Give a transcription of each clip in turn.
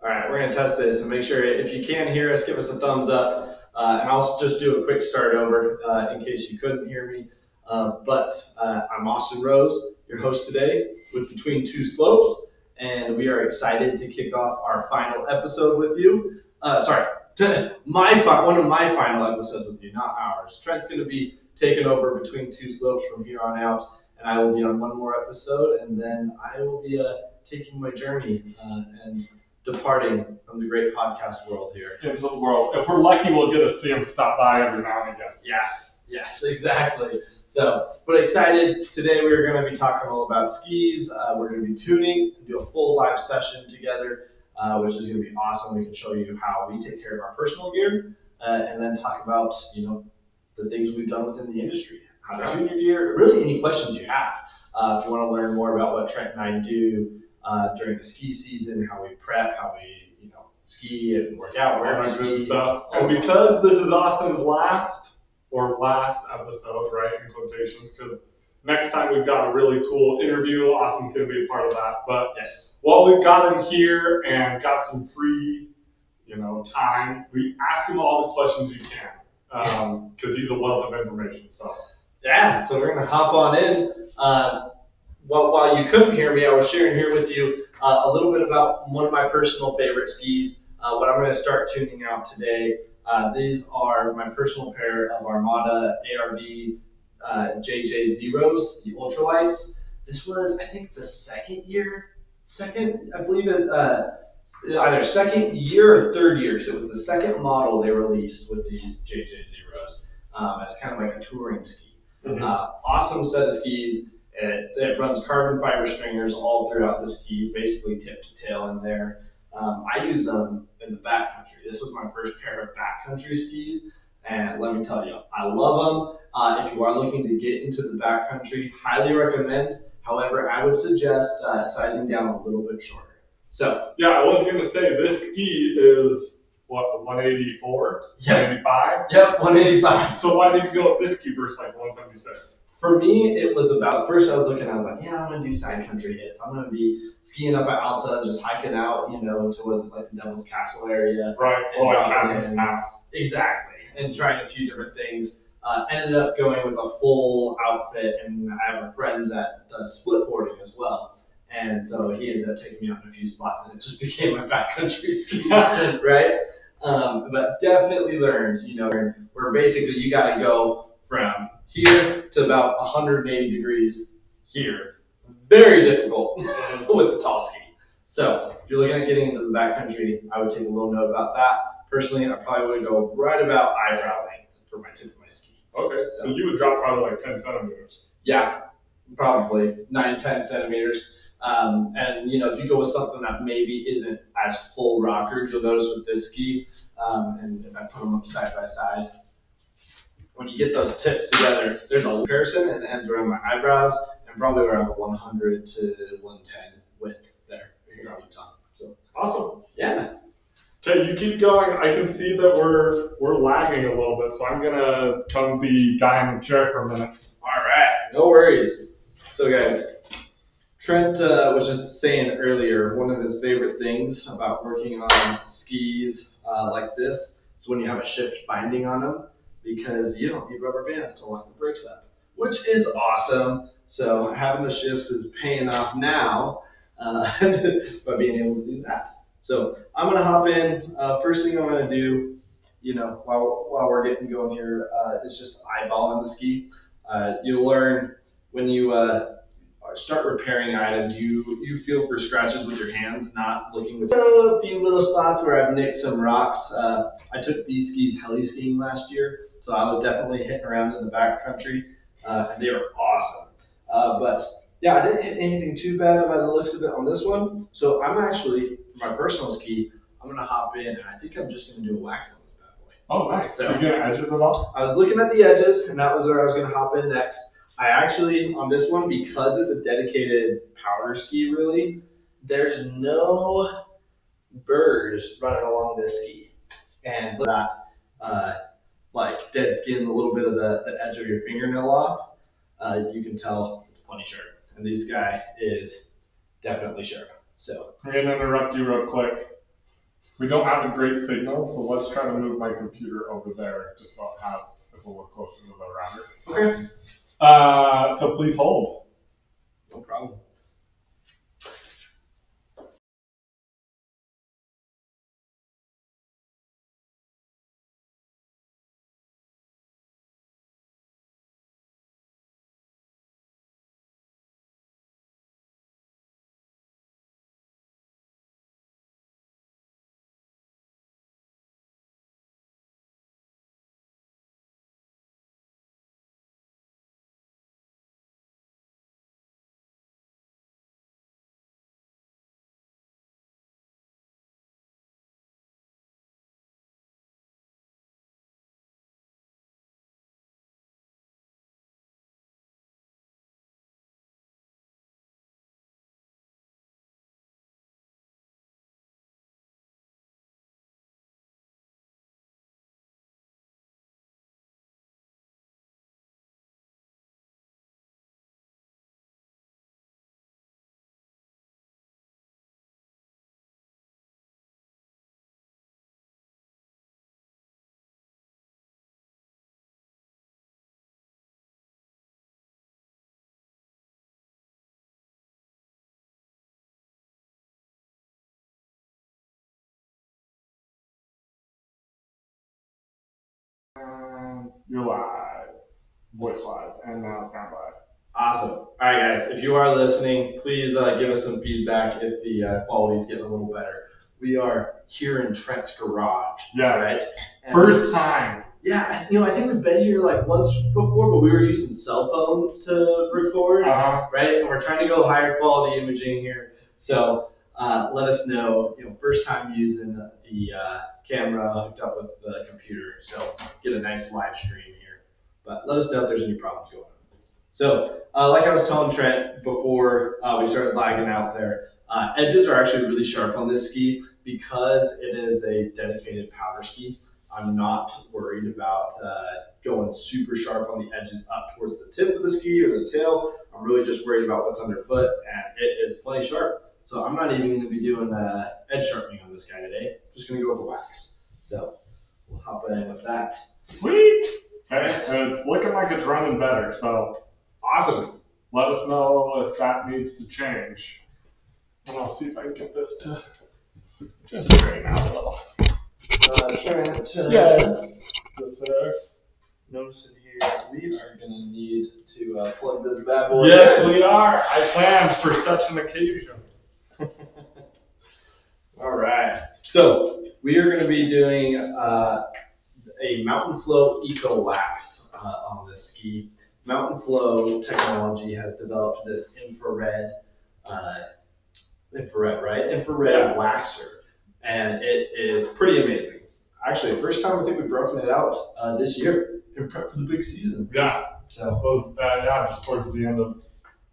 All right, we're going to test this and make sure if you can hear us, give us a thumbs up. And I'll just do a quick start over in case you couldn't hear me. I'm Austin Rose, your host today with Between Two Slopes, and we are excited to kick off our final episode with you. One of my final episodes with you, not ours. Trent's going to be taking over Between Two Slopes from here on out, and I will be on one more episode, and then I will be taking my journey and departing from the great podcast world here. Into the world. If we're lucky, we'll get to see him stop by every now and again. Yes, exactly. But excited. Today we're going to be talking all about skis. We're going to be tuning and do a full live session together, which is going to be awesome. We can show you how we take care of our personal gear, and then talk about, the things we've done within the industry, how to tune your gear, really any questions you have. If you want to learn more about what Trent and I do during the ski season, how we prep, how we ski and work out, where we ski. Stuff. And because this is Austin's last episode, right, in quotations, because next time we've got a really cool interview, Austin's going to be a part of that. But yes, while we've got him here and got some free, time, we ask him all the questions you can, because he's a wealth of information. So we're going to hop on in. While you couldn't hear me, I was sharing here with you a little bit about one of my personal favorite skis. What I'm going to start tuning out today. These are my personal pair of Armada ARV JJ Zeros, the ultralights. This was, I think, the either second year or third year. So it was the second model they released with these JJ Zeros as kind of like a touring ski. Mm-hmm. Awesome set of skis. It runs carbon fiber stringers all throughout the ski, basically tip to tail in there. I use them in the backcountry. This was my first pair of backcountry skis, and let me tell you, I love them. If you are looking to get into the backcountry, highly recommend. However, I would suggest sizing down a little bit shorter. I was going to say, this ski is, 184? Yep. 185? Yep, 185. So why did you go with this ski versus 176? For me, it was about, first I was like, I'm going to do side country hits. I'm going to be skiing up at Alta, just hiking out, towards like the Devil's Castle area. Right, like Catherine's Pass. Exactly, and trying a few different things. Ended up going with a full outfit, and I have a friend that does split boarding as well. And so he ended up taking me out in a few spots, and it just became my backcountry ski, right? But definitely learned, where basically you got to go from here to about 180 degrees here. Very difficult with the tall ski. So if you're looking at getting into the backcountry, I would take a little note about that. Personally, I probably would go right about eyebrow length for my tip of my ski. Okay, so you would drop probably like 10 centimeters. Yeah, probably 9-10 centimeters. And if you go with something that maybe isn't as full rocker, you'll notice with this ski, and if I put them up side by side, when you get those tips together, there's a comparison, and it ends around my eyebrows and probably around the 100 to 110 width there. Here on Utah. So awesome. Yeah. Okay, you keep going. I can see that we're lagging a little bit, so I'm gonna come be guy in the chair for a minute. All right, no worries. So guys, Trent was just saying earlier, one of his favorite things about working on skis like this is when you have a shift binding on them, because you don't need rubber bands to lock the brakes up, which is awesome. So having the shifts is paying off now by being able to do that. So I'm going to hop in. First thing I'm going to do, while we're getting going here, is just eyeballing the ski. You'll learn when you start repairing items, you feel for scratches with your hands, not looking with a few little spots where I've nicked some rocks. I took these skis heli skiing last year, so I was definitely hitting around in the backcountry, and they were awesome. But yeah, I didn't hit anything too bad by the looks of it on this one. So I'm actually, for my personal ski, I'm going to hop in, and I think I'm just going to do a wax on this bad boy. Oh, nice. So you going to edge it at all? I was looking at the edges, and that was where I was going to hop in next. I actually, on this one, because it's a dedicated powder ski, really, there's no burrs running along this ski. And look at that, like dead skin, a little bit of the edge of your fingernail off. You can tell it's plenty sharp. And this guy is definitely sharp. So I'm going to interrupt you real quick. We don't have a great signal, so let's try to move my computer over there just so it has it's a little closer to the router. Okay. So please hold. No problem. And you're live, voice-wise, and now sound-wise. Awesome. All right, guys. If you are listening, please give us some feedback if the quality's getting a little better. We are here in Trent's garage. Yes. Right? First time. Yeah, I think we've been here like once before, but we were using cell phones to record, right? And we're trying to go higher quality imaging here. So let us know, first time using the camera hooked up with the computer. So get a nice live stream here. But let us know if there's any problems going on. So like I was telling Trent before we started lagging out there, edges are actually really sharp on this ski because it is a dedicated powder ski. I'm not worried about going super sharp on the edges up towards the tip of the ski or the tail. I'm really just worried about what's underfoot, and it is plenty sharp. So I'm not even going to be doing edge sharpening on this guy today. I'm just going to go with the wax. So we'll hop in with that. Sweet. Okay, and it's looking like it's running better, so awesome. Let us know if that needs to change. And I'll see if I can get this to just straighten out a little. Trent. Yes. Yes, sir. Notice in here, we are going to need to plug this bad boy. Yes, we are. I planned for such an occasion. All right. So we are going to be doing a Mountain Flow Eco Wax on this ski. Mountain Flow technology has developed this infrared waxer, and it is pretty amazing. Actually, first time I think we've broken it out this year in prep for the big season. Yeah. So just towards the end of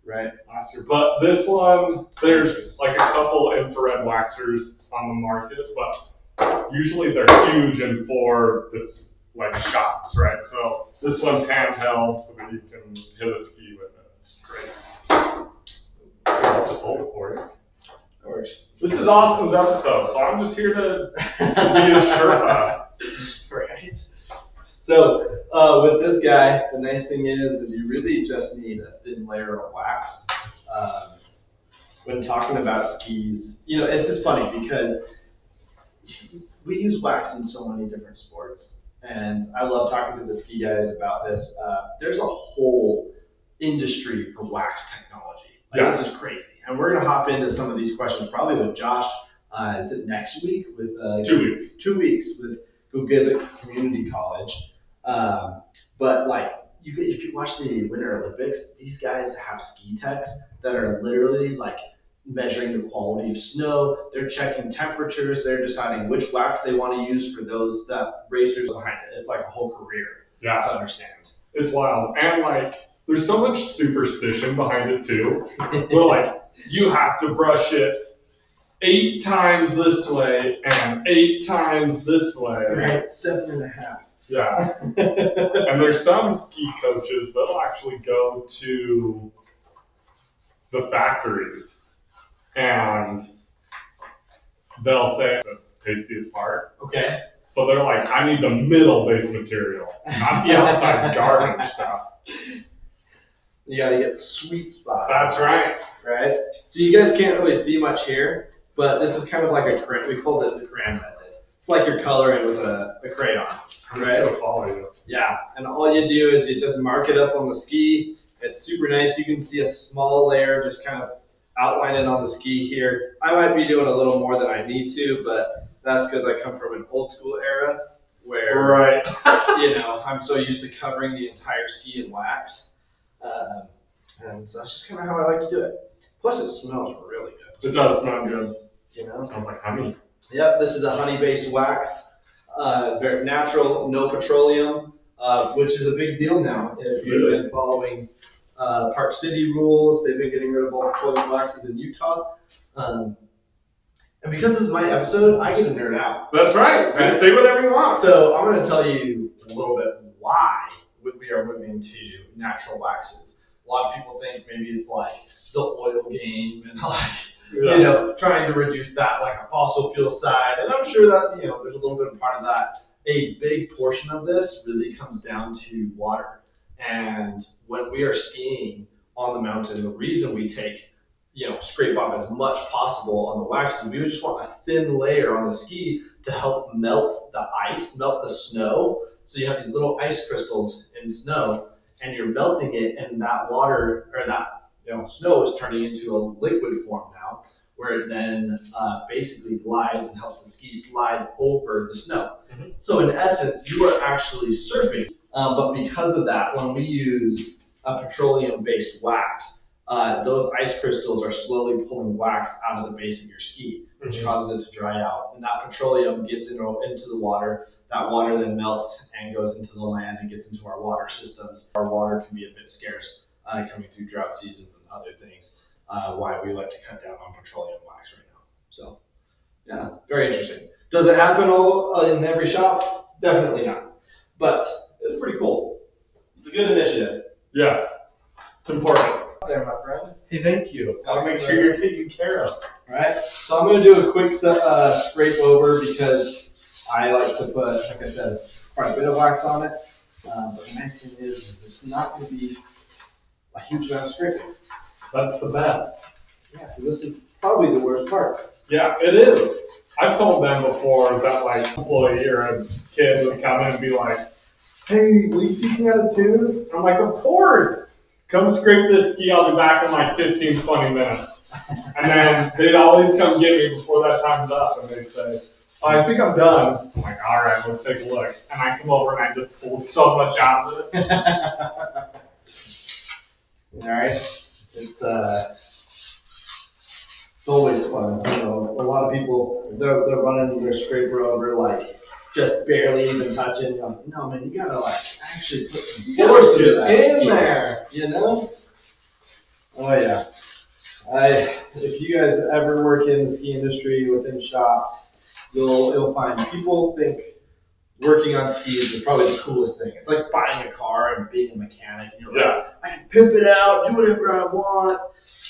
right last year. But this one, there's like a couple infrared waxers on the market, but usually they're huge and for this like shops, right? So this one's handheld so that you can hit a ski with it. It's great. I'll just hold it for you. Of course. This is Austin's episode, so I'm just here to be a Sherpa. Right. So with this guy, the nice thing is you really just need a thin layer of wax. When talking about skis, it's just funny because we use wax in so many different sports, and I love talking to the ski guys about this. There's a whole industry for wax technology. This is crazy, and we're gonna hop into some of these questions probably with Josh. Is it next week? With 2 weeks. 2 weeks with Gogebic Community College. But if you watch the Winter Olympics, these guys have ski techs that are literally measuring the quality of snow. They're checking temperatures. They're deciding which wax they want to use for those racers behind it. It's like a whole career to understand. It's wild. And there's so much superstition behind it too. Where you have to brush it 8 times this way and 8 times this way. Right, 7.5. Yeah. And there's some ski coaches that'll actually go to the factories and they'll say tastiest part. Okay. So they're like, I need the middle base material, not the outside garbage stuff. You gotta get the sweet spot. That's right. Right? So you guys can't really see much here, but this is kind of like a crayon. We called it the crayon method. It's like you're coloring with a crayon. I'm just gonna follow you. Yeah, and all you do is you just mark it up on the ski. It's super nice. You can see a small layer just kind of outline it on the ski here. I might be doing a little more than I need to, but that's because I come from an old school era where, Right. I'm so used to covering the entire ski in wax. And so that's just kind of how I like to do it. Plus, it smells really good. It does smell good. You know? It smells like honey. Yep, this is a honey-based wax. Very natural, no petroleum, which is a big deal now. If you've been following Park City rules, they've been getting rid of all petroleum waxes in Utah. And because this is my episode, I get to nerd out. That's right. Right. Say whatever you want. So I'm going to tell you a little bit why we are moving to natural waxes. A lot of people think maybe it's like the oil game and trying to reduce that like a fossil fuel side. And I'm sure that, there's a little bit of part of that. A big portion of this really comes down to water. And when we are skiing on the mountain, the reason we take, scrape off as much possible on the wax is we just want a thin layer on the ski to help melt the ice, melt the snow. So you have these little ice crystals in snow and you're melting it, and that water or that snow is turning into a liquid form now, where it then basically glides and helps the ski slide over the snow. Mm-hmm. So in essence, you are actually surfing. But because of that, when we use a petroleum-based wax, those ice crystals are slowly pulling wax out of the base of your ski, which mm-hmm. causes it to dry out. And that petroleum gets into the water. That water then melts and goes into the land and gets into our water systems. Our water can be a bit scarce coming through drought seasons and other things, why we like to cut down on petroleum wax right now. So, yeah, very interesting. Does it happen all in every shop? Definitely not. But it's pretty cool. It's a good initiative. Yes, it's important. There, my friend. Hey, thank you. Gotta make sure you're taken care of. All right. So I'm going to do a quick scrape over because I like to put, like I said, quite a bit of wax on it. But the nice thing is it's not going to be a huge amount of scraping. That's the best. Yeah, because this is probably the worst part. Yeah, it is. I've told them before that like employee or a kid would come in and be like, "Hey, will you teach me how to tune?" I'm like, "Of course. Come scrape this ski. I'll be back in like 15, 20 minutes." And then they'd always come get me before that time's up, and they'd say, "Oh, I think I'm done." I'm like, "All right, let's take a look." And I come over and I just pull so much out of it. All right, it's always fun. A lot of people they're running their scraper over like just barely even touching. You're like, no man, you gotta like actually put some force into that in ski, there. Oh yeah. If you guys ever work in the ski industry within shops, you'll find people think working on skis is probably the coolest thing. It's like buying a car and being a mechanic. And you're like, I can pimp it out, do whatever I want.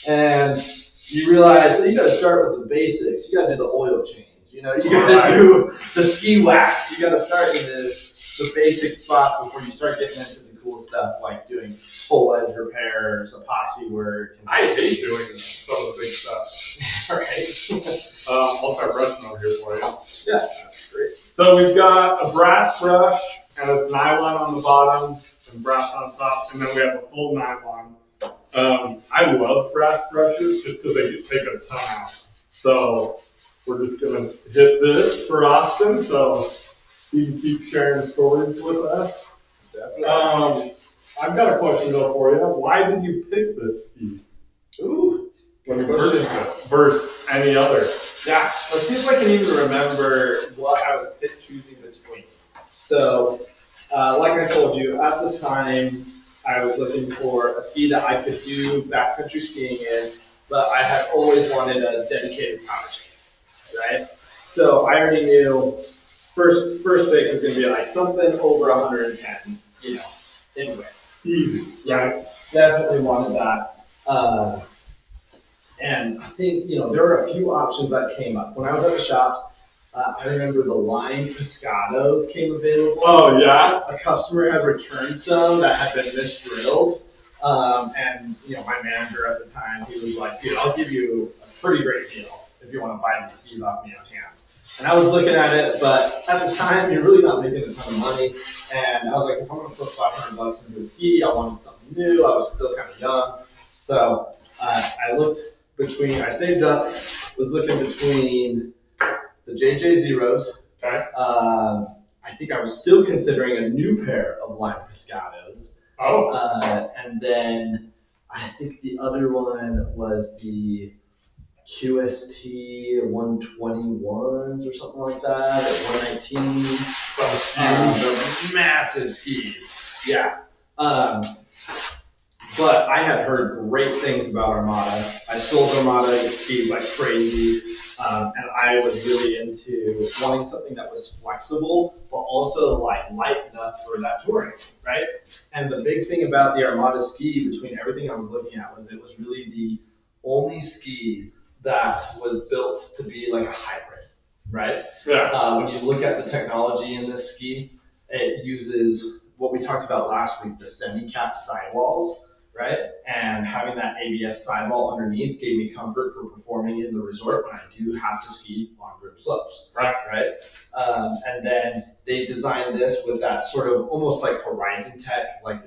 And you realize that you got to start with the basics. You got to do the oil change. You got to do the ski wax. You got to start in the basic spots before you start getting into the cool stuff like doing full edge repairs, epoxy work. I hate doing some of the big stuff. Right. I'll start brushing over here for you. Yeah, that's great. So we've got a brass brush, and it's nylon on the bottom and brass on top, and then we have a full nylon. I love brass brushes just because they take a ton out. So we're just going to hit this for Austin, so he can keep sharing stories with us. Definitely. I've got a question though for you. Why did you pick this ski? Ooh. When you purchased it versus any other? Yeah, let's see if I can even remember what I was choosing between. So, like I told you, at the time, I was looking for a ski that I could do backcountry skiing in, but I had always wanted a dedicated power ski, right? So I already knew first pick was going to be like something over 110, anyway. Easy. Yeah, definitely wanted that. And I think, there were a few options that came up. When I was at the shops, I remember the lined Pescados came available. Oh, yeah? A customer had returned some that had been misdrilled. And my manager at the time, he was like, dude, I'll give you a pretty great deal if you want to buy these skis off me on hand. And I was looking at it, but at the time, you're really not making a ton of money. And I was like, if I'm going to put $500 into a ski, I wanted something new. I was still kind of young. So I saved up, was looking between the JJ Zeros. Okay. I think I was still considering a new pair of Lime Pescados. Oh. And then I think the other one was the QST 121s or something like that, or 119s. Some huge. Massive skis. Yeah. But I had heard great things about Armada. I sold Armada skis like crazy. And I was really into wanting something that was flexible, but also like light enough for that touring, right? And the big thing about the Armada ski, between everything I was looking at, was it was really the only ski that was built to be like a hybrid, right? Yeah. When you look at the technology in this ski, it uses what we talked about last week, the semi-cap sidewalls, right? And having that ABS sidewall underneath gave me comfort for performing in the resort when I do have to ski on group slopes, right? And then they designed this with that sort of almost like Horizon Tech, like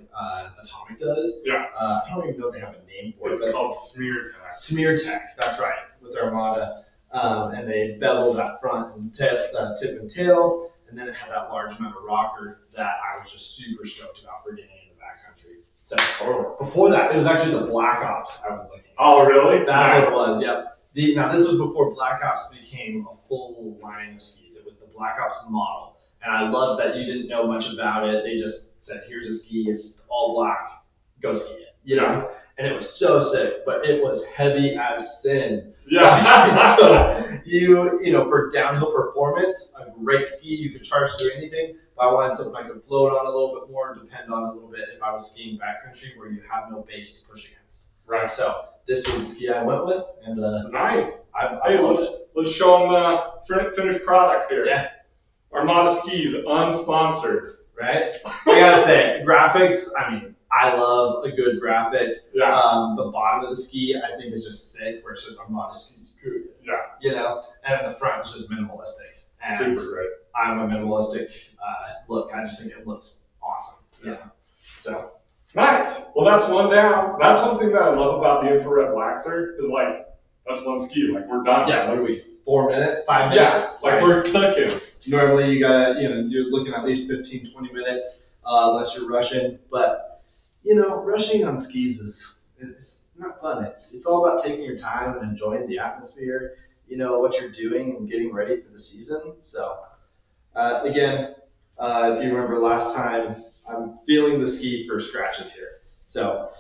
Atomic does. Yeah. I don't even know if they have a name for it. It's called Smear Tech. Smear Tech, that's right, with Armada. And they beveled that front and tip and tail, and then it had that large amount of rocker that I was just super stoked about for getting in the backcountry. So before that, it was actually the Black Ops I was looking at. Oh, really? That's what it was, yep. Now, this was before Black Ops became a full line of skis. It was the Black Ops model. And I love that you didn't know much about it. They just said, here's a ski, it's all black, go ski it, And it was so sick, but it was heavy as sin. Yeah. So for downhill performance, a great ski, you could charge through anything. But I wanted something I could float on a little bit more, depend on a little bit if I was skiing backcountry where you have no base to push against. Right. So this was the ski I went with, and nice. I loved it. Let's show them the finished product here. Yeah. Armada skis, unsponsored. Right? I gotta say, graphics, I mean, I love a good graphic. Yeah. The bottom of the ski, I think, is just sick, where it's just Armada skis, period. Yeah. And the front is just minimalistic. And super great. I'm a minimalistic look. I just think it looks awesome. So. Nice. Well, that's one down. That's one thing that I love about the infrared waxer is like, that's one ski. Like, we're done. Yeah, what are we? 4 minutes? 5 minutes? Yeah, like we're cooking. Normally you gotta, you're looking at least 15, 20 minutes, unless you're rushing. But, rushing on skis it's not fun. It's all about taking your time and enjoying the atmosphere, what you're doing and getting ready for the season. So, again, if you remember last time, I'm feeling the ski for scratches here. So,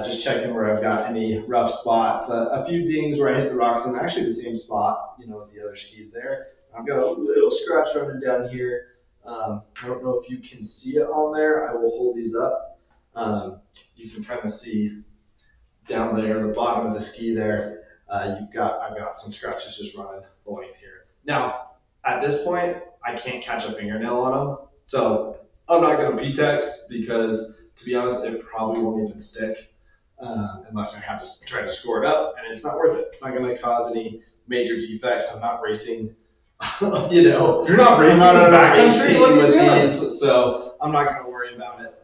just checking where I've got any rough spots. A few dings where I hit the rocks in actually the same spot, as the other skis there. I've got a little scratch running down here. I don't know if you can see it on there. I will hold these up. You can kind of see down there, the bottom of the ski there. I've got some scratches just running the length here. Now, at this point, I can't catch a fingernail on them. So I'm not going to P-Tex because, to be honest, it probably won't even stick unless I have to try to score it up, and it's not worth it. It's not going to cause any major defects. I'm not racing, You're not racing on a race backcountry team with doing? these, so I'm not going to worry about it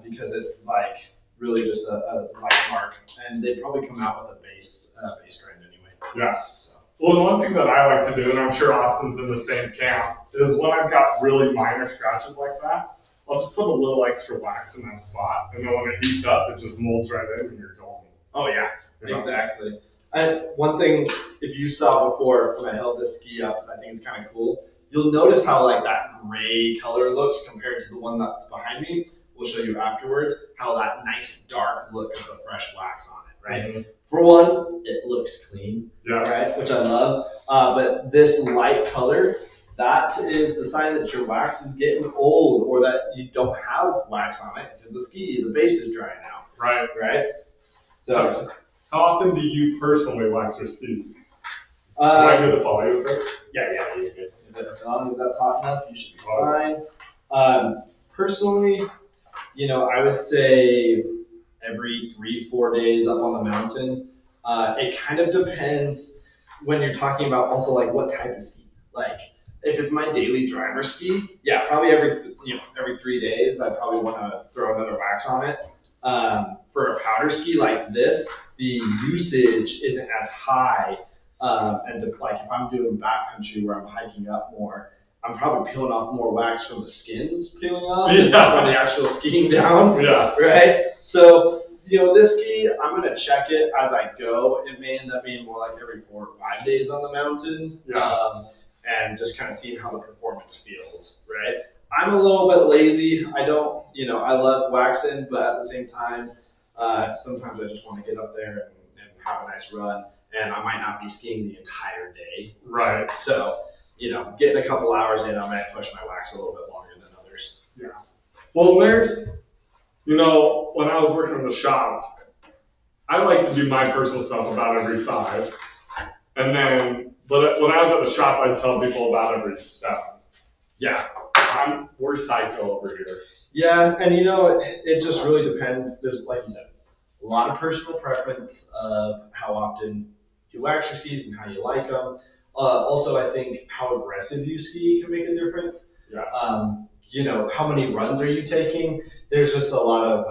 because it's like really just a light mark, and they probably come out with a base grind anyway. Yeah. So. Well, the one thing that I like to do, and I'm sure Austin's in the same camp, is when I've got really minor scratches like that, I'll just put a little extra wax in that spot, and then when it heats up, it just molds right in and you're golden. Oh yeah, exactly. One thing, if you saw before when I held this ski up, I think it's kind of cool. You'll notice how like that gray color looks compared to the one that's behind me. We'll show you afterwards how that nice dark look of the fresh wax on it, right? Mm-hmm. For one, it looks clean, right? Which I love. But this light color, that is the sign that your wax is getting old or that you don't have wax on it because the base is drying out. Right. So, how often do you personally wax your skis? Am I good to follow you with this? Yeah, you're good. As long as that's hot enough, you should be fine. Personally, I would say every 3-4 days up on the mountain. It kind of depends when you're talking about also like what type of ski. Like if it's my daily driver ski, yeah, probably every 3 days, I probably want to throw another wax on it. For a powder ski like this, the usage isn't as high. Like if I'm doing backcountry where I'm hiking up more, I'm probably peeling off more wax from the skins peeling off than from the actual skiing down. Yeah. Right? So, this ski, I'm going to check it as I go. It may end up being more like every 4 or 5 days on the mountain. Yeah. And just kind of seeing how the performance feels, right? I'm a little bit lazy. I don't, I love waxing, but at the same time, sometimes I just want to get up there and have a nice run. And I might not be skiing the entire day. Right. So, getting a couple hours in, I might push my wax a little bit longer than others. Yeah. Well, there's, when I was working in the shop, I like to do my personal stuff about every 5. And then, but when I was at the shop, I'd tell people about every 7. Yeah. We're psycho over here. Yeah, and it just really depends. There's, like you said, a lot of personal preference of how often you wax your skis and how you like them. Also, I think how aggressive you ski can make a difference. Yeah. How many runs are you taking? There's just a lot of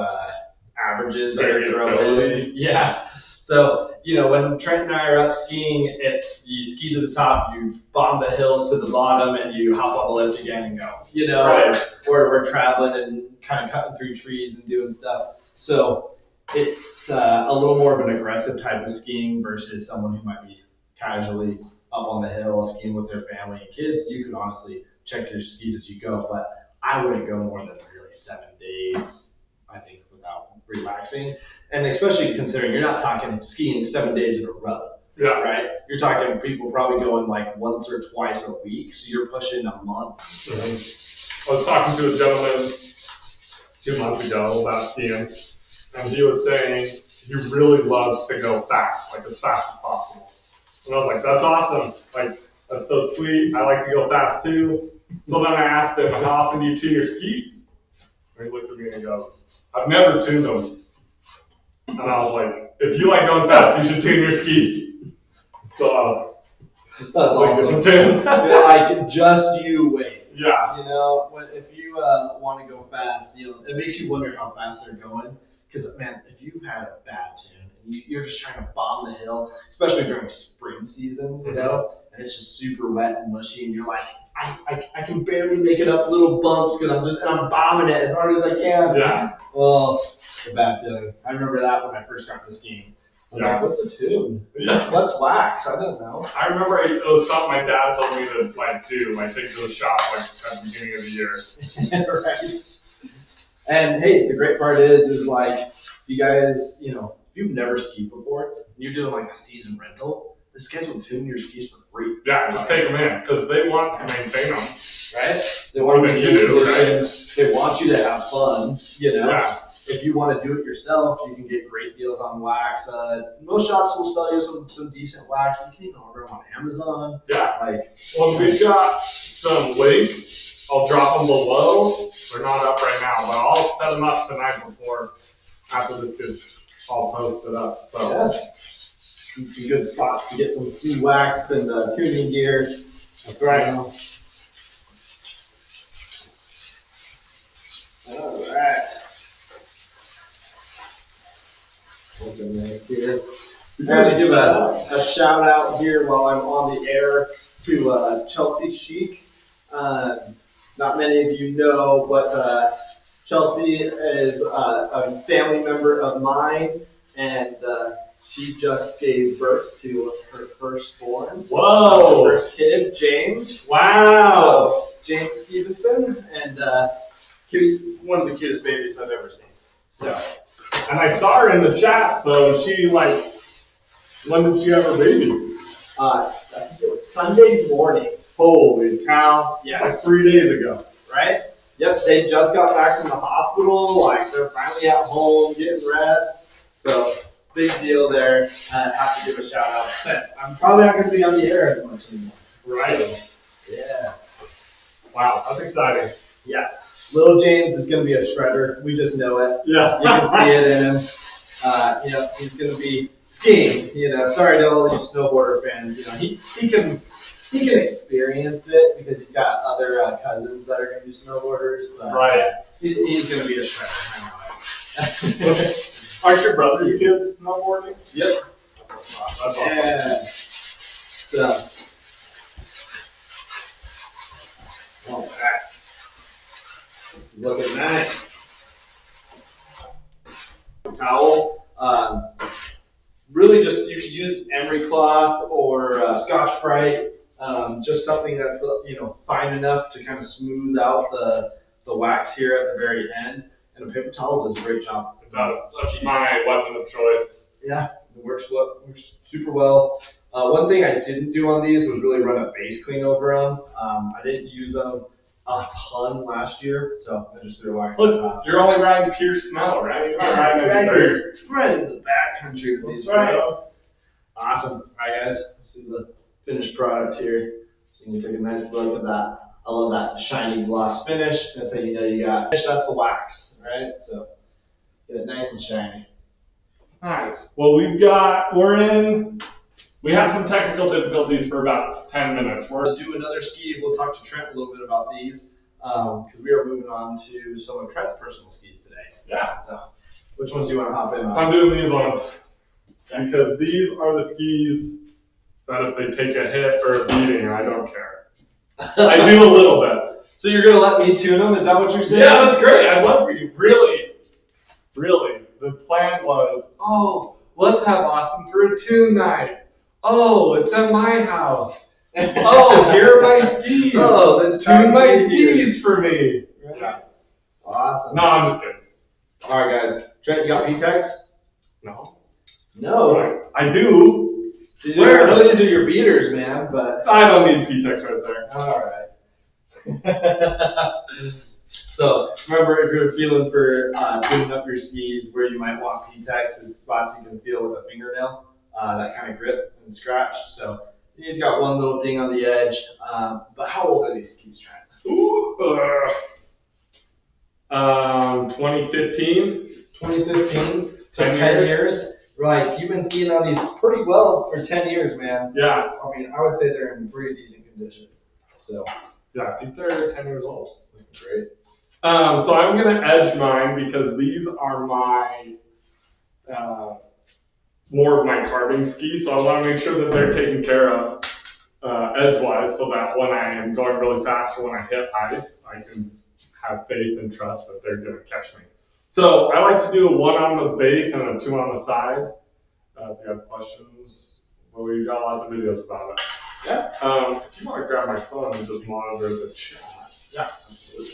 averages that are thrown in. Yeah. So, when Trent and I are up skiing, it's you ski to the top, you bomb the hills to the bottom, and you hop on the lift again and go. Right. Or we're traveling and kind of cutting through trees and doing stuff. So it's a little more of an aggressive type of skiing versus someone who might be casually up on the hill skiing with their family and kids. You could honestly check your skis as you go, but I wouldn't go more than really 7 days, I think, without relaxing. And especially considering you're not talking skiing 7 days in a row. Yeah. Right? You're talking people probably going like once or twice a week, so you're pushing a month. Mm-hmm. I was talking to a gentleman 2 months ago about skiing, and he was saying he really loves to go fast, like as fast as possible. And I was like, that's awesome. Like, that's so sweet. I like to go fast too. So then I asked him, how often do you tune your skis? And he looked at me and he goes, I've never tuned them. And I was like, if you like going fast, you should tune your skis. So, that's awesome. Like, just you wait. Yeah. If you want to go fast, it makes you wonder how fast they're going. Because, man, if you've had a bad tune and you're just trying to bomb the hill, especially during spring season, and it's just super wet and mushy, and you're like, I can barely make it up little bumps because I'm bombing it as hard as I can. Yeah. Well, it's a bad feeling. I remember that when I first got into skiing. I was like, what's a tune? Yeah. What's wax? I don't know. I remember it was something my dad told me to do, take to the shop at the beginning of the year. Right. And hey, the great part is like, you guys, if you've never skied before, and you're doing like a season rental, this guys will tune your skis for free. Yeah, just take them in because they want to maintain them. Right? They want you do, right? They want you to have fun. Yeah. If you want to do it yourself, you can get great deals on wax. Most shops will sell you some decent wax. You can even order them on Amazon. Yeah. Well, we've got some links. I'll drop them below. They're not up right now, but I'll set them up tonight after this gets all posted up. So. Yeah. Some good spots to get some ski wax and tuning gear. That's right. All right. Open this here. I'm going to give a shout out here while I'm on the air to Chelsea Chic. Not many of you know, but Chelsea is a family member of mine, and she just gave birth to her firstborn. Whoa! Her first kid, James. Wow! So, James Stevenson, and one of the cutest babies I've ever seen. So. And I saw her in the chat, so she when did she have her baby? I think it was Sunday morning. Holy cow. Yes. Like 3 days ago. Right? Yep, they just got back from the hospital, they're finally at home getting rest. So big deal there. Have to give a shout out since I'm probably not going to be on the air as much anymore. Right. Yeah. Wow, that's exciting. Yes. Little James is going to be a shredder. We just know it. Yeah. You can see it in him. He's going to be skiing. Sorry to all you snowboarder fans. He can experience it because he's got other cousins that are going to be snowboarders. But Right. He's going to be a shredder. I know it. Aren't your brother's kids snowboarding? Yep. That's awesome. Yeah. So. All right. This is looking nice. Towel. Really just, you could use emery cloth or Scotch-Brite, just something that's, fine enough to kind of smooth out the wax here at the very end. And a paper towel does a great job. It does. That's my weapon of choice. Yeah, it works super well. One thing I didn't do on these was really run a base clean over them. I didn't use them a ton last year, so I just threw wax on top. You're only riding pure snow, right? You're not riding Exactly. dirt. Right in the backcountry with these. Right. Awesome. All right, guys. Let's see the finished product here. So you can take a nice look at that. I love that shiny gloss finish. That's how you know you got finish. That's the wax, right? So get it nice and shiny. Nice. Well, we had some technical difficulties for about 10 minutes. We're going to do another ski. We'll talk to Trent a little bit about these because we are moving on to some of Trent's personal skis today. Yeah. So which ones do you want to hop in on? I'm doing these ones because these are the skis that if they take a hit or a beating, I don't care. I do a little bit. So you're going to let me tune them? Is that what you're saying? Yeah, that's great. I love you. Really. The plan was, let's have Austin for a tune night. It's at my house. Here are my skis. Tune my skis for me. Yeah. Awesome. No, I'm just kidding. All right, guys. Trent, you got PTEX? No. No. I do. I know these are your beaters, man, but. I don't need PTEX right there. All right. So remember, if you're feeling for tuning up your skis, where you might want PTEX is spots you can feel with a fingernail, that kind of grip and scratch. So these got one little ding on the edge. But how old are these skis, Trent? 2015. 2015. So 10 years. Right, you've been skiing on these pretty well for 10 years, man. Yeah. I mean, I would say they're in pretty decent condition. So. Yeah, I think they're 10 years old. Looking great. So I'm going to edge mine because these are my, more of my carving skis. So I want to make sure that they're taken care of edgewise so that when I am going really fast or when I hit ice, I can have faith and trust that they're going to catch me. So I like to do a 1 on the base and a 2 on the side. If you have questions, well, we've got lots of videos about it. Yeah. If you want to grab my phone and just monitor the chat. Yeah, absolutely.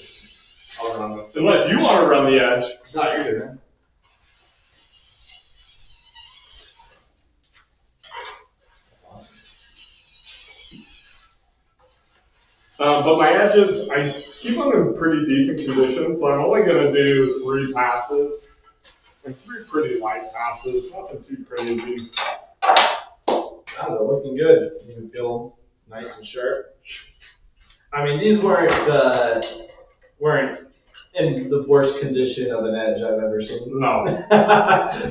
I'll run this. Unless you want to run the edge. No, you're good, man. But my edges, I keep them in pretty decent condition, so I'm only going to do 3 passes. And 3 pretty light passes, nothing too crazy. Oh, they're looking good. You can feel them nice and sharp. I mean, these weren't in the worst condition of an edge I've ever seen. No.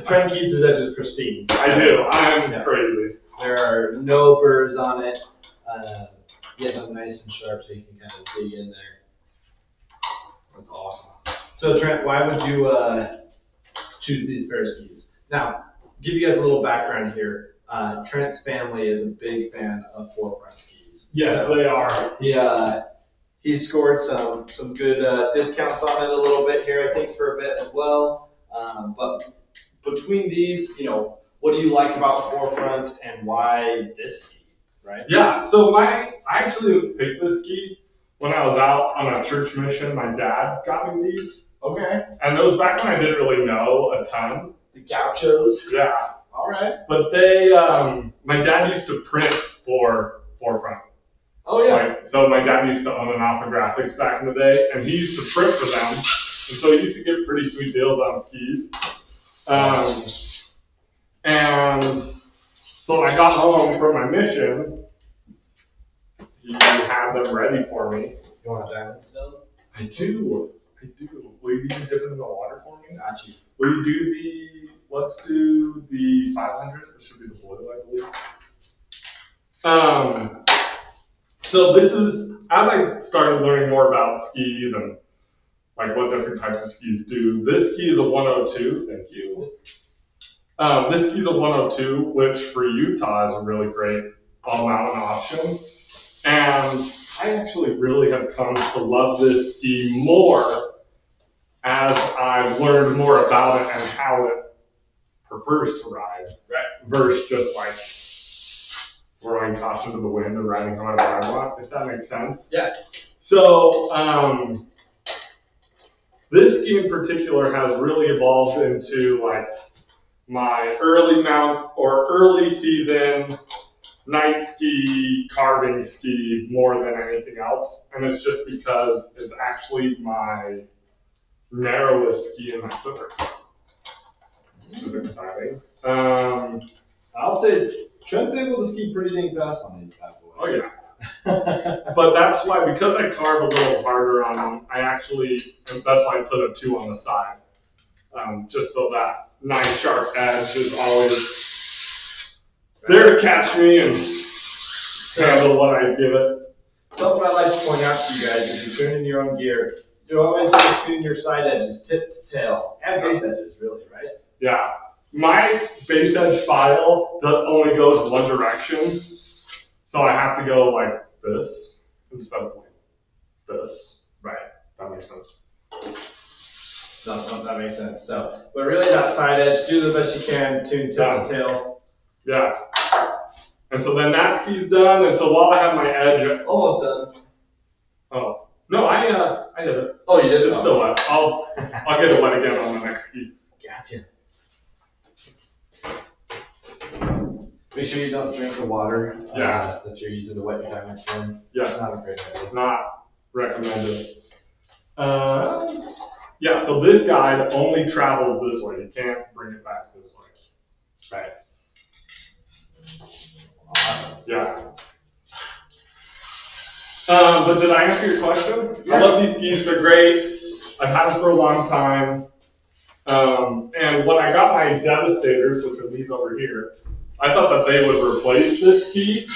Trent keeps his edges pristine. I do. I'm crazy. There are no burrs on it. Get them nice and sharp so you can kind of dig in there. That's awesome. So Trent, why would you choose these pair of skis? Now, give you guys a little background here. Trent's family is a big fan of Forefront skis. Yes, so they are. he scored some good discounts on it a little bit here, I think, for a bit as well. But between these, what do you like about Forefront and why this ski, right? Yeah, so I actually picked this ski when I was out on a church mission. My dad got me these. Okay. And it was back when I didn't really know a ton. The Gauchos. Yeah. All right. But they, my dad used to print for Forefront. Oh, yeah. So my dad used to own an Alpha Graphics back in the day, and he used to print for them. And so he used to get pretty sweet deals on skis. And so when I got home from my mission, he had them ready for me. You want a diamond still? I do. Will you dip it in the water for me? Got you. Will you do let's do the 500. This should be the blue, I believe. So this is, as I started learning more about skis and like what different types of skis do, this ski is a 102, thank you. This ski is a 102, which for Utah is a really great all-mountain option. And I actually really have come to love this ski more as I've learned more about it and how it prefers to ride, versus just like throwing caution to the wind and riding however I want, if that makes sense. Yeah. So this ski in particular has really evolved into like my early season night ski, carving ski more than anything else. And it's just because it's actually my narrowest ski in my quiver, which is exciting. I'll say Trent's able to ski pretty dang fast on these bad boys. Oh yeah. But that's why, because I carve a little harder on them, that's why I put a 2 on the side. Just so that nice sharp edge is always there to catch me and handle what I give it. Something I'd like to point out to you guys is you're tuning your own gear. You're always going to tune your side edges tip to tail and base edges, really, right? Yeah. My base edge file only goes one direction, so I have to go like this instead of like this. Right. That makes sense. No, that makes sense. So, but really that side edge, do the best you can, tune tip to tail. Yeah. And so then that ski's done, and so while I have my edge, almost done. Oh no, I hit it. Oh, you did? It's still wet. I'll get it wet again on the next ski. Gotcha. Make sure you don't drink the water that you're using to wet your diamond stem. Yes. Not a great idea. Not recommended. Yeah, so this guide only travels this way. You can't bring it back this way. Right. Awesome. Yeah. But did I answer your question? Yeah. I love these skis. They're great. I've had them for a long time. And when I got my Devastators, which are these over here, I thought that they would replace this ski,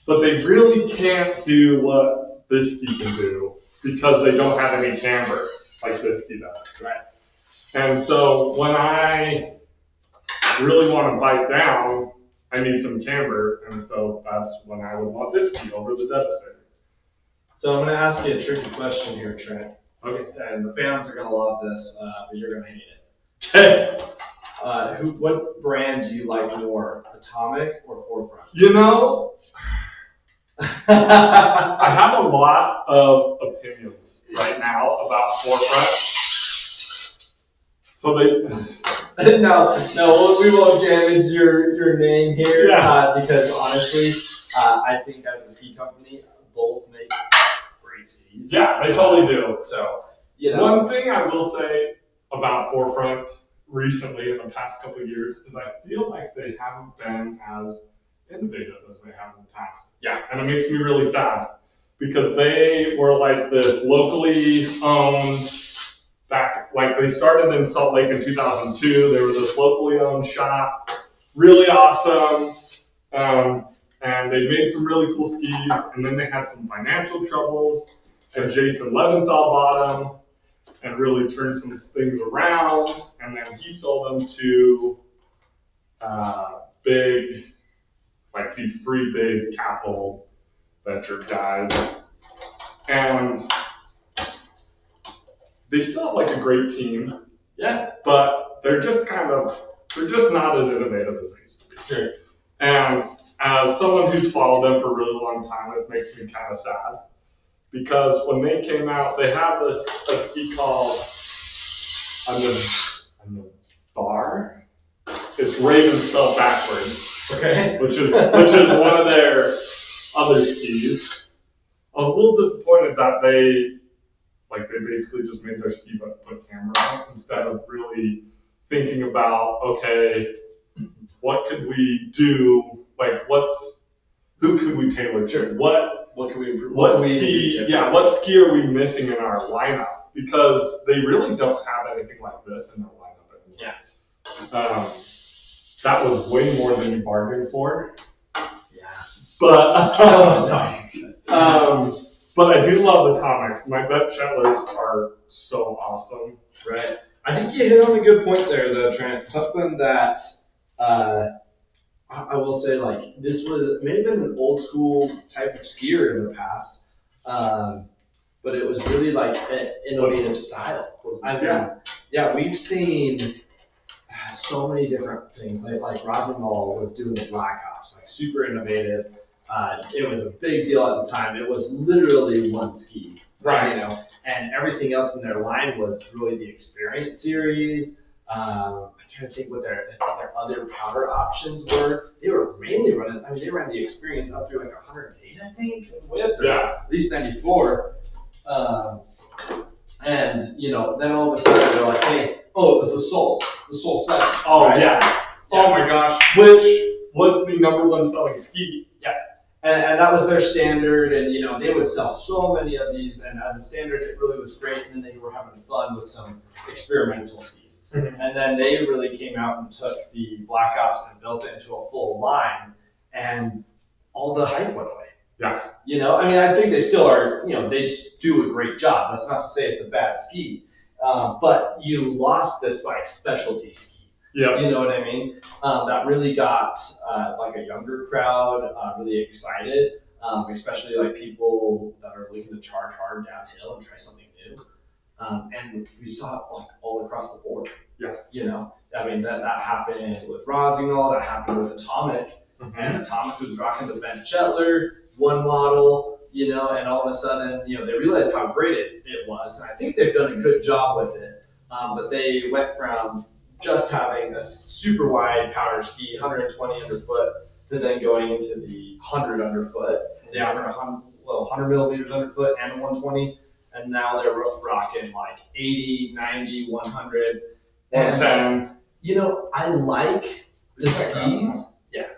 but they really can't do what this ski can do because they don't have any camber like this ski does. Right. And so when I really want to bite down, I need some camber, and so that's when I would want this ski over the Devastator. So I'm going to ask you a tricky question here, Trent. Okay. And the fans are going to love this, but you're going to hate it. What brand do you like more, Atomic or Forefront? You know, I have a lot of opinions right now about Forefront. So No, we won't damage your name here, because honestly, I think as a ski company, both make great skis. Yeah, they totally do. So, one thing I will say about Forefront recently in the past couple of years is I feel like they haven't been as innovative as they have in the past. Yeah. And it makes me really sad because they were like this locally owned they started in Salt Lake in 2002. They were this locally owned shop, really awesome. And they made some really cool skis, and then they had some financial troubles, and Jason Leventhal bought them and really turned some things around, and then he sold them to these 3 big capital venture guys. And they still have like a great team. Yeah. But they're just not as innovative as they used to be. Sure. And as someone who's followed them for a really long time, it makes me kind of sad. Because when they came out, they have a ski called Bar. It's Raven spelled backwards. Okay. Which is one of their other skis. I was a little disappointed that they basically just made their ski but put camera on it instead of really thinking about, okay, what could we do? Like, who could we tailor to? What can we improve? What can we do ski? different? Yeah, what ski are we missing in our lineup? Because they really don't have anything like this in their lineup anymore. Yeah. That was way more than you bargained for. Yeah. But no. But I do love the Atomic. My Bent Chettlers are so awesome. Right. I think you hit on a good point there, though, Trent. Something that I will say, like, this was may have been an old school type of skier in the past, but it was really like an innovative style. I mean, yeah, we've seen so many different things. Like Rosenthal was doing the Black Ops, like super innovative. It was a big deal at the time. It was literally one ski, Right. You know, and everything else in their line was really the Experience series. I'm trying to think what their other powder options were. They were mainly running. I mean, they ran the Experience up through like 108, I think, with or at least 94. And you know, then all of a sudden they're like, hey, oh, it was the Soul 7. Oh right? yeah. Oh my gosh. Which was the #1 selling ski. Yeah. And that was their standard, and you know they would sell so many of these, and as a standard, it really was great. And then they were having fun with some experimental skis, and then they really came out and took the Black Ops and built it into a full line, and all the hype went away. Yeah. You know, I mean, I think they still are. You know, they do a great job. That's not to say it's a bad ski, but you lost this like specialty ski. Yeah. You know what I mean? That really got like a younger crowd really excited, especially like people that are looking to charge hard downhill and try something new. And we saw it like all across the board. Yeah. You know, I mean that happened with Rossignol, that happened with Atomic, and Atomic was rocking the Bent Chetler, one model, you know, and all of a sudden, you know, they realized how great it was, and I think they've done a good job with it. But they went from just having a super wide powder ski, 120 underfoot, to then going into the 100 underfoot. They offer 100 millimeters underfoot and 120, and now they're rocking like 80, 90, 100, 110. You know, I like the skis. Yeah,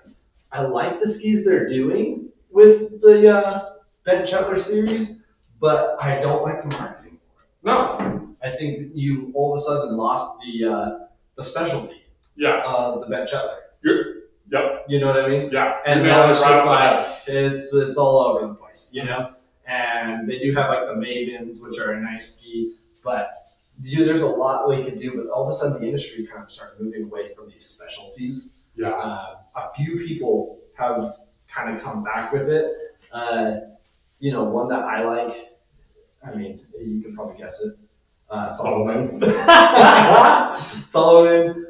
I like the skis they're doing with the Bent Chetler series, but I don't like the marketing for it. No. I think you all of a sudden lost the specialty. Yeah. The Bent Chetler. Yep. You know what I mean? Yeah. And now it's just like it's all over the place, you know. And they do have like the Mavens, which are a nice ski, but there's a lot we could do. But all of a sudden, the industry kind of started moving away from these specialties. Yeah. A few people have kind of come back with it. You know, one that I like. I mean, you can probably guess it. Salomon. Salomon.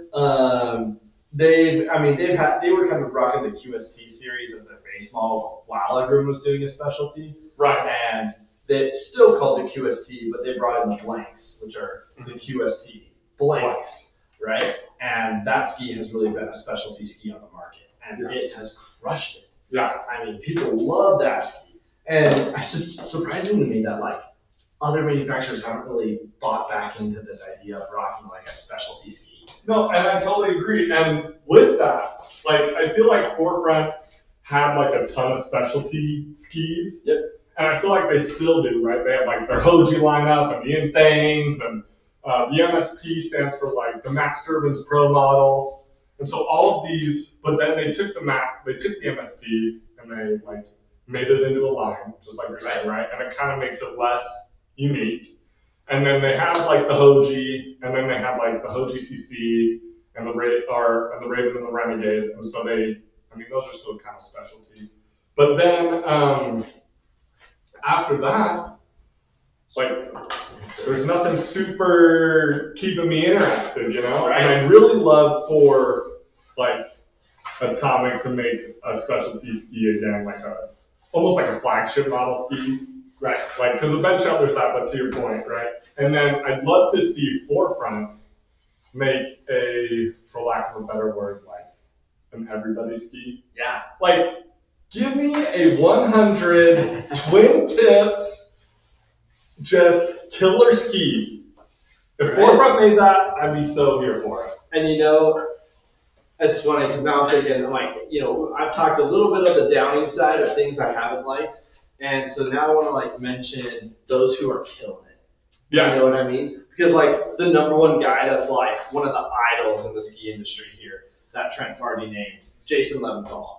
They were kind of rocking the QST series as their base model while everyone was doing a specialty. Right. And it's still called the QST, but they brought in the blanks, which are the QST blanks, right? And that ski has really been a specialty ski on the market, and it has crushed it. Yeah. I mean, people love that ski, and it's just surprising to me that like other manufacturers haven't really bought back into this idea of rocking like a specialty ski. No, and I totally agree. And with that, like I feel like Forefront had like a ton of specialty skis. Yep. And I feel like they still do, right? They have like their Hoji lineup and the Infangs, and the MSP stands for like the Max Turbines Pro model. And so all of these, but then they took the MSP and they like made it into a line, just like you're saying, right? And it kind of makes it less unique. And then they have like the Hoji, and then they have like the Hoji CC and the Raven and the Renegade. And so those are still kind of specialty. But then after that, like there's nothing super keeping me interested, you know? Right. And I really love for like Atomic to make a specialty ski again, like almost like a flagship model ski. Right, like, because the Bent Chetler's that, but to your point, right? And then I'd love to see Forefront make for lack of a better word, like an everybody ski. Yeah. Like, give me a 100 twin tip, just killer ski. If Forefront made that, I'd be so here for it. And it's funny because now I'm thinking, I'm like, I've talked a little bit of the downing side of things I haven't liked. And so now I want to like mention those who are killing it. Yeah. You know what I mean? Because like the number one guy that's like one of the idols in the ski industry here, that Trent's already named, Jason Leventhal,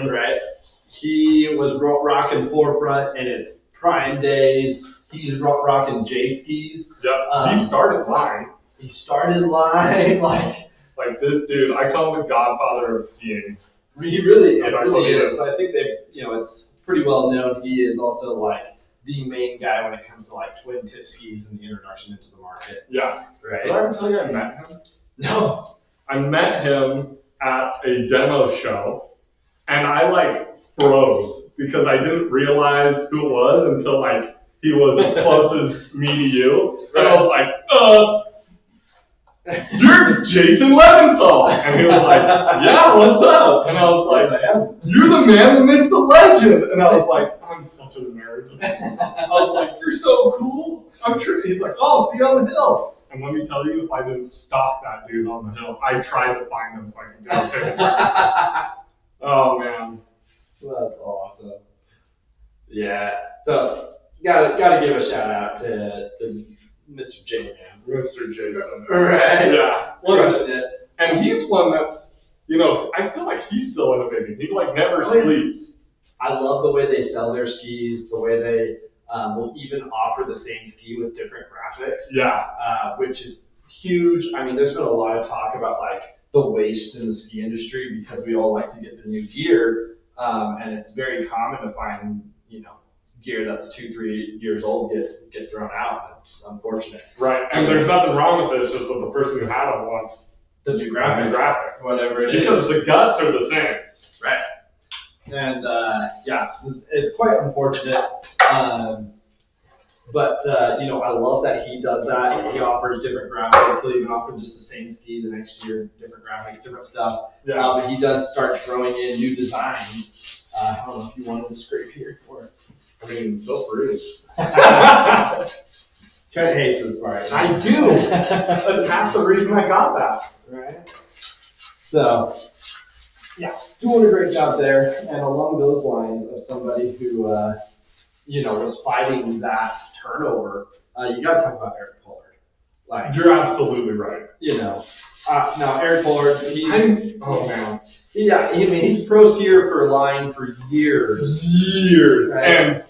right? He was rocking Forefront in its prime days. He's rocking J skis. Yep. He started Line. He started Line like this dude. I call him the godfather of skiing. He really is. I think it's pretty well known. He is also like the main guy when it comes to like twin tip skis and the introduction into the market. Yeah. Right. Did I ever tell you I met him? No. I met him at a demo show, and I like froze because I didn't realize who it was until like he was as close as me to you, and I was like, you're Jason Leventhal. And he was like, yeah, what's up? And I was like, you're the man, the myth, the legend. And I was like, I'm such a nerd. I was like, you're so cool. I'm true. He's like, oh, see you on the hill. And let me tell you, if I didn't stalk that dude on the hill, I tried to find him so I could go take a picture. Oh, man. That's awesome. Yeah. So, gotta give a shout out to Mr. J, man. Mr. Jason. Right. Yeah. Crushing it. And he's one that's, I feel like he's still innovating. He like never sleeps. I love the way they sell their skis, the way they will even offer the same ski with different graphics. Yeah. Which is huge. I mean, there's been a lot of talk about like the waste in the ski industry because we all like to get the new gear. And it's very common to find, gear that's 2-3 years old get thrown out. That's unfortunate. Right, and there's nothing wrong with it. It's just that the person who had them wants the new graphic, whatever it is, because the guts are the same. Right. And it's quite unfortunate. But I love that he does that. He offers different graphics. He'll even offer just the same ski the next year, different graphics, different stuff. Yeah. But he does start throwing in new designs. I don't know if you wanted to scrape here for it. I mean, feel free. Trent hates this part. I do. That's half the reason I got that. Right. So, yeah, doing a great job there. And along those lines of somebody who, was fighting that turnover, you got to talk about Eric Pollard. Like, you're absolutely right. Now Eric Pollard, oh man. Yeah, he's pro skier for Line for years. Right? And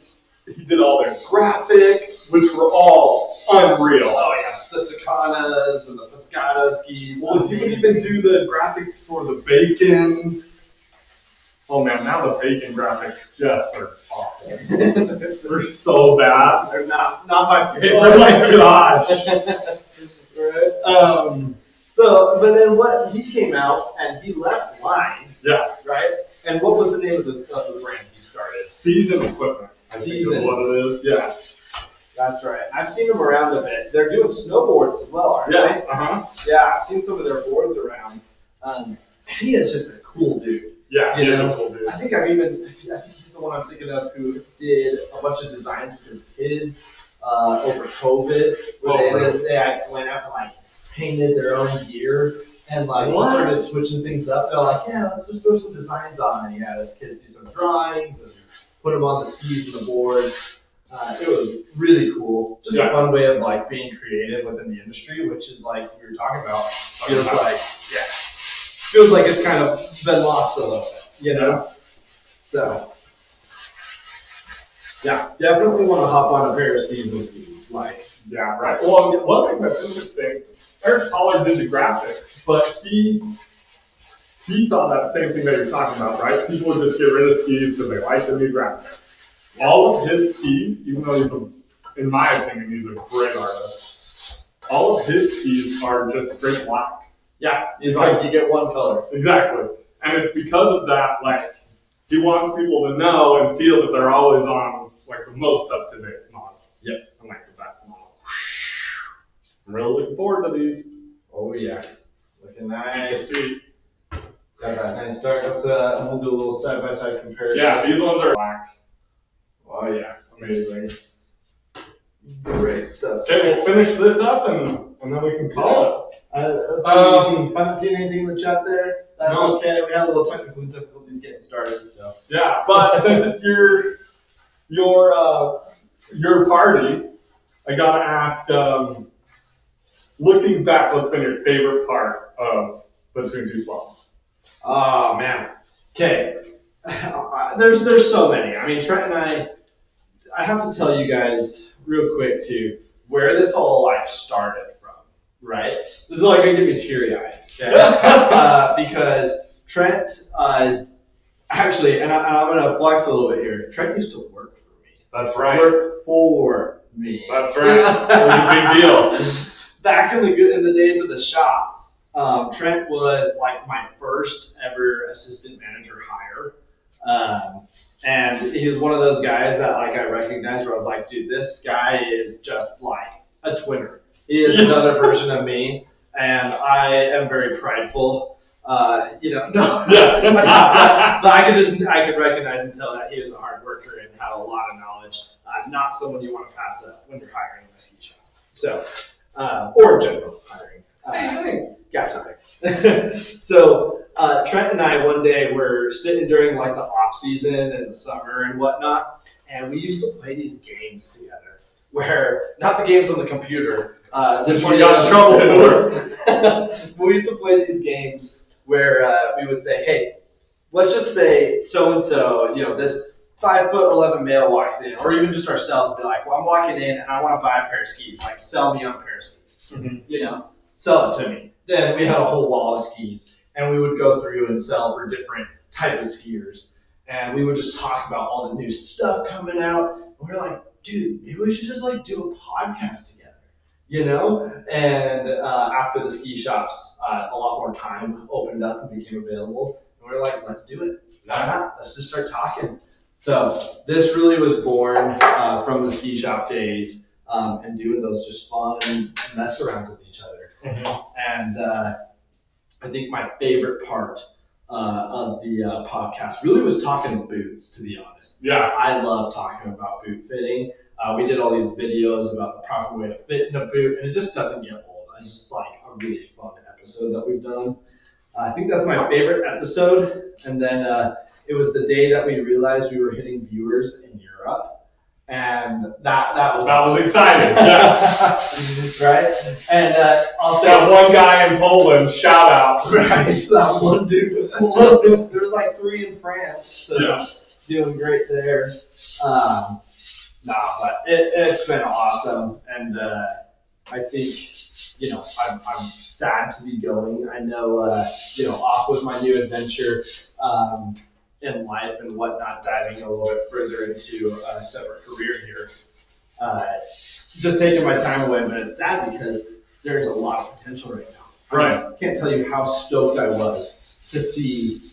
he did all their graphics, which were all unreal. Oh yeah, the Sacanas and the Pescado skis. Well, he would even do the graphics for the Bacons. Oh man, now the Bacon graphics just are awful. They're so bad. They're not my favorite. Oh my gosh. Right. But then he came out and he left Line. Yeah. Right. And what was the name of the brand he started? Season Equipment. I think is what it is. Yeah. That's right. I've seen them around a bit. They're doing snowboards as well, aren't they? Yeah, I've seen some of their boards around. He is just a cool dude. Yeah, he is a cool dude. I think he's the one I'm thinking of who did a bunch of designs with his kids over COVID. They went out and like painted their own gear and like started switching things up. They're like, yeah, let's just throw some designs on. And he had his kids do some drawings and put them on the skis and the boards. It was really cool. Just a fun way of like being creative within the industry, which is like we were talking about. Feels like it's kind of been lost a little bit, So, yeah, definitely want to hop on a pair of season skis. Yeah, right. Well, one thing that's interesting, Eric Pollard did the graphics, but he saw that same thing that you're talking about, right? People would just get rid of skis because they like the new graphics. All of his skis, even though in my opinion, he's a great artist, all of his skis are just straight black. Yeah, he's like, you get one color. Exactly. And it's because of that, like, he wants people to know and feel that they're always on, like, the most up-to-date model. Yep. And, like, the best model. I'm really looking forward to these. Oh, yeah. Looking nice. You can see. Got that nice start. We'll do a little side-by-side comparison. Yeah, these ones are black. Oh, yeah. Amazing. Great stuff. Okay, we'll finish this up and and then we can call it. Haven't seen anything in the chat there. That's No. okay. We had a little technical difficulties getting started, so. Yeah, but since it's your party, I gotta ask. Looking back, what's been your favorite part of Between Two Swamps? Oh man. Okay. There's so many. I mean, Trent and I have to tell you guys real quick too where this all like started from, right? This is like gonna get me teary-eyed, okay? Because Trent, actually, and I'm gonna flex a little bit here. Trent used to work for me. That's right. Work for me. That's right. It was a big deal. Back in the days of the shop, Trent was like my first ever assistant manager hire. And he's one of those guys that like I recognized where I was like, dude, this guy is just like a twinner. He is another version of me, and I am very prideful. No, but I could recognize and tell that he was a hard worker and had a lot of knowledge. Not someone you want to pass up when you're hiring in a ski shop. So, or general hiring. Thanks. Gotcha. So Trent and I one day were sitting during like the off season and the summer and whatnot, and we used to play these games together. Where not the games on the computer, which we got in trouble for. We used to play these games where we would say, hey, let's just say so and so, this 5'11" male walks in, or even just ourselves, and be like, well, I'm walking in and I want to buy a pair of skis. Like, sell me on a pair of skis. Mm-hmm. Sell it to me. Then we had a whole wall of skis, and we would go through and sell for different type of skiers. And we would just talk about all the new stuff coming out. And we're like, dude, maybe we should just like do a podcast together, And after the ski shops, a lot more time opened up and became available. And we were like, let's do it. Why not? Let's just start talking. So this really was born from the ski shop days and doing those just fun mess arounds with each other. Mm-hmm. And I think my favorite part of the podcast really was talking boots, to be honest. Yeah. I love talking about boot fitting. We did all these videos about the proper way to fit in a boot, and it just doesn't get old. It's just like a really fun episode that we've done. I think that's my favorite episode. And then it was the day that we realized we were hitting viewers in Europe. And that was exciting, yeah. Right? And I'll say that one guy in Poland, shout out. Right, that one dude in Poland. There was like 3 in France, so yeah. Doing great there. But it's been awesome, and I think I'm sad to be going. I know off with my new adventure. In life and whatnot, diving a little bit further into a separate career here. Just taking my time away, but it's sad because there's a lot of potential right now. Right. I can't tell you how stoked I was to see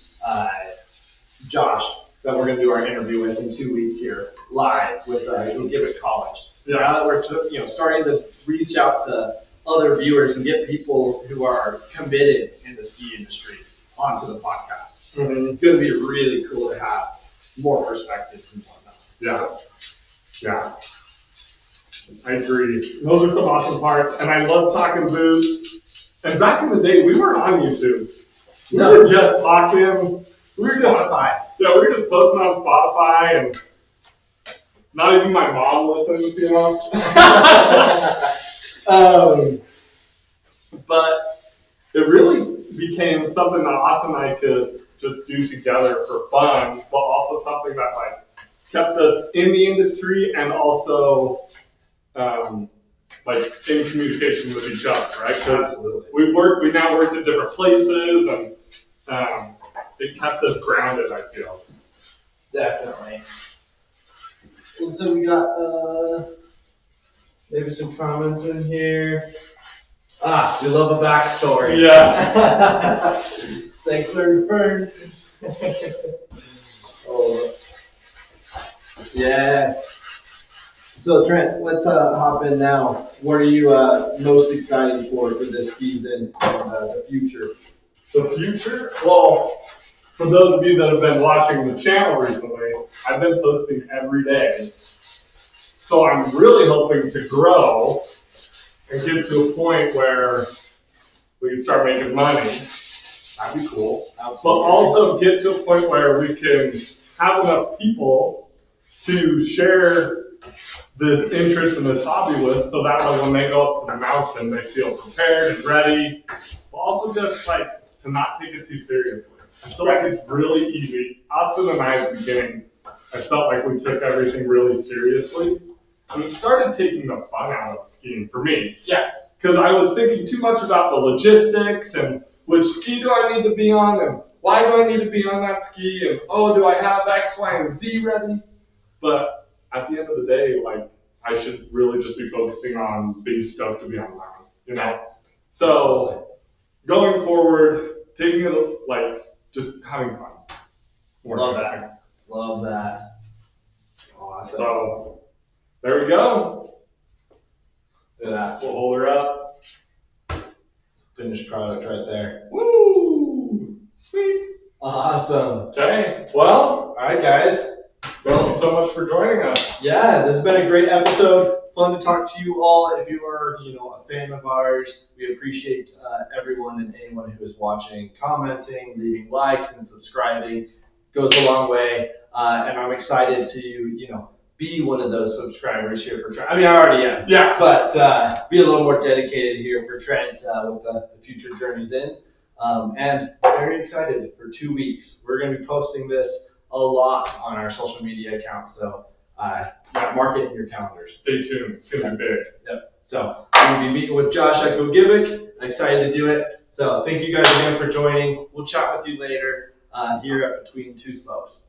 Josh, that we're going to do our interview with in 2 weeks here, live with Gibbet College. Yeah. Now that we're starting to reach out to other viewers and get people who are committed in the ski industry onto the podcast. Mm-hmm. It's going to be really cool to have more perspectives and whatnot. Yeah. I agree. Those are some awesome parts, and I love talking boots. And back in the day, we weren't on YouTube. We were just talking. We were Spotify. We were just posting on Spotify, and not even my mom listens, But it really became something that Austin and I could just do together for fun, but also something that like kept us in the industry and also like in communication with each other, right? Because we now worked at different places, and it kept us grounded, I feel. Definitely. Looks like we got maybe some comments in here. We love a backstory. Yes. Thanks for referring. Yeah. So Trent, let's hop in now. What are you most excited for this season and the future? The future? Well, for those of you that have been watching the channel recently, I've been posting every day. So I'm really hoping to grow and get to a point where we start making money. That'd be cool. But also get to a point where we can have enough people to share this interest in this hobby with, so that way when they go up to the mountain, they feel prepared and ready. But also just like to not take it too seriously. I feel like it's really easy. Austin and I at the beginning, I felt like we took everything really seriously. And it started taking the fun out of skiing for me. Yeah. Because I was thinking too much about the logistics and which ski do I need to be on and why do I need to be on that ski and oh, do I have X, Y, and Z ready? But at the end of the day, like I should really just be focusing on being stoked to be on the mountain, you know? So going forward, taking it like just having fun. Love that. Love that. Awesome. So there we go. Yeah. We'll hold her up. It's a finished product right there. Woo! Sweet. Awesome. Okay. Well, All right, guys. thank you so much for joining us. Yeah, this has been a great episode. Fun to talk to you all. If you are, a fan of ours, we appreciate everyone and anyone who is watching, commenting, leaving likes, and subscribing. Goes a long way, and I'm excited to, be one of those subscribers here for Trent. I mean, I already am. Yeah. But be a little more dedicated here for Trent with the future journeys in. And very excited for 2 weeks. We're going to be posting this a lot on our social media accounts, so mark it in your calendars. Stay tuned. It's going to be big. Yep. So we'll be meeting with Josh at Gogivic. Excited to do it. So thank you guys again for joining. We'll chat with you later here at Between Two Slopes.